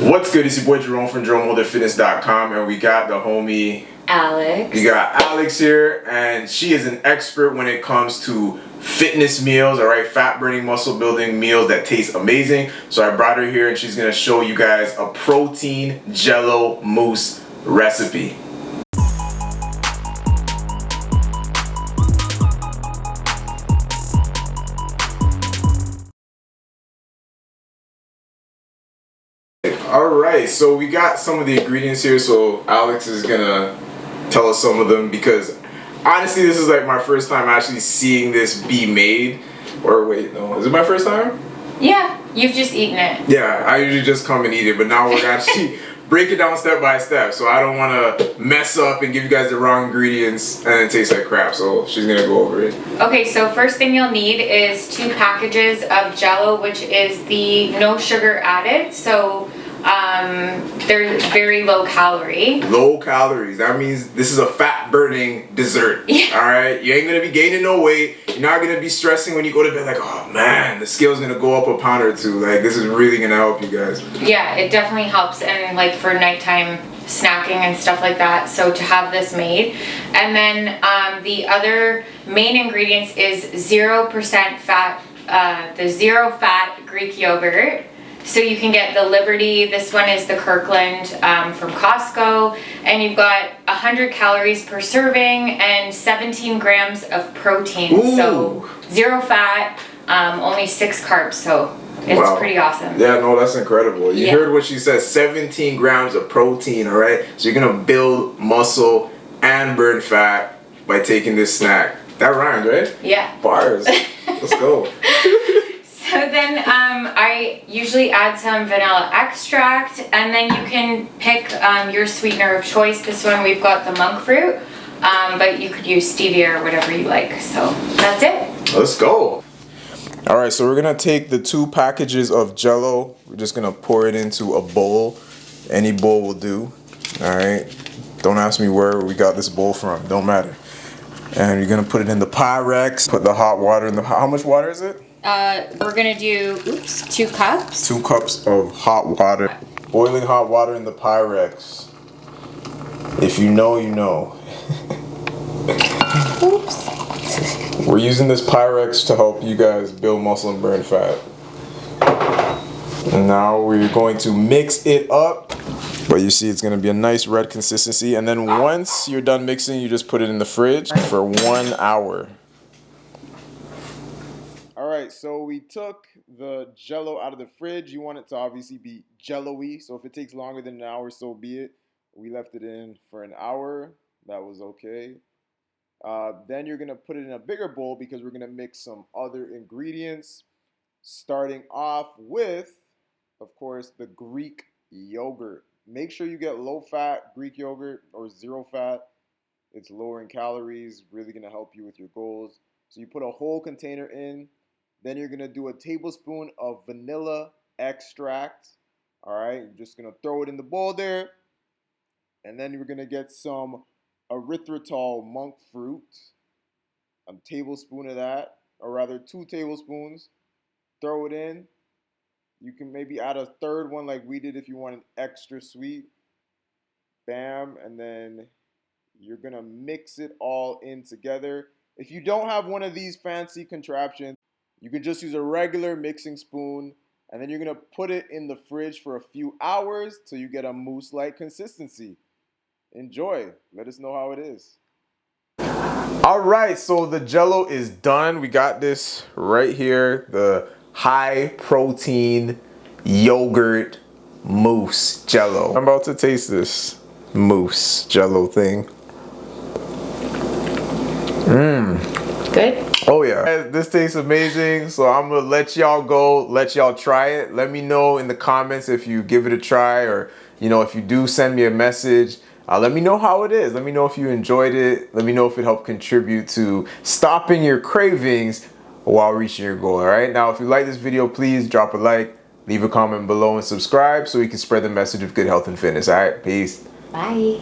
What's good? It's your boy Jerome from JeromeHolderFitness.com, and we got the homie Alex. We got Alex here, and she is an expert when it comes to fitness meals, alright, fat burning, muscle building meals that taste amazing. So I brought her here and she's gonna show you guys a protein jello mousse recipe. Alright, so we got some of the ingredients here, so Alex is gonna tell us some of them because honestly this is like my first time actually seeing this be made. Or wait, no, is it my first time? Yeah, you've just eaten it. Yeah, I usually just come and eat it, but now we're gonna actually break it down step by step, so I don't want to mess up and give you guys the wrong ingredients and it tastes like crap, so she's gonna go over it. Okay, so first thing you'll need is 2 packages of jello, which is the no sugar added, so they're very low calorie. Low calories. That means this is a fat burning dessert. Yeah. Alright? You ain't gonna be gaining no weight. You're not gonna be stressing when you go to bed like, oh man, the scale's gonna go up a pound or two. Like, this is really gonna help you guys. Yeah, it definitely helps and like for nighttime snacking and stuff like that. So to have this made. And then the other main ingredients is 0% fat, the zero fat Greek yogurt. So you can get the Liberty, this one is the Kirkland from Costco, and you've got 100 calories per serving and 17 grams of protein. Ooh. So 0 fat, only 6 carbs, so it's pretty awesome. Yeah, no, that's incredible. You heard what she said, 17 grams of protein, all right? So you're gonna build muscle and burn fat by taking this snack. That rhymes, right? Yeah. Bars. Let's go. So then I usually add some vanilla extract, and then you can pick your sweetener of choice. This one we've got the monk fruit, but you could use stevia or whatever you like. So that's it. Let's go. All right, so we're gonna take the 2 packages of jello. We're just gonna pour it into a bowl. Any bowl will do. All right. Don't ask me where we got this bowl from. Don't matter. And you're gonna put it in the Pyrex. Put the hot water in the. How much water is it? We're gonna do 2 cups. 2 cups of hot water. Boiling hot water in the Pyrex. If you know, you know. Oops. We're using this Pyrex to help you guys build muscle and burn fat. And now we're going to mix it up. But you see it's going to be a nice red consistency. And then once you're done mixing, you just put it in the fridge for 1 hour. Alright, so we took the jello out of the fridge. You want it to obviously be jello-y. So if it takes longer than an hour, so be it. We left it in for an hour. That was okay. Then you're going to put it in a bigger bowl because we're going to mix some other ingredients. Starting off with, of course, the Greek yogurt. Make sure you get low-fat Greek yogurt or 0 fat. It's lower in calories, really going to help you with your goals. So you put a whole container in. Then you're going to do a tablespoon of vanilla extract. All right, you're just going to throw it in the bowl there. And then you're going to get some erythritol monk fruit. A tablespoon of that, or rather 2 tablespoons. Throw it in. You can maybe add a third one like we did if you want it extra sweet. Bam, and then you're going to mix it all in together. If you don't have one of these fancy contraptions, you can just use a regular mixing spoon, and then you're going to put it in the fridge for a few hours till you get a mousse-like consistency. Enjoy. Let us know how it is. All right, so the jello is done. We got this right here, the high protein yogurt mousse jello. I'm about to taste this mousse jello thing. Good? Oh yeah, this tastes amazing. So I'm gonna let y'all go, let y'all try it. Let me know in the comments if you give it a try, or if you do, send me a message. Let me know how it is. Let me know if you enjoyed it. Let me know if it helped contribute to stopping your cravings while reaching your goal. All right, now if you like this video, please drop a like, leave a comment below, and subscribe so we can spread the message of good health and fitness. All right, peace. Bye.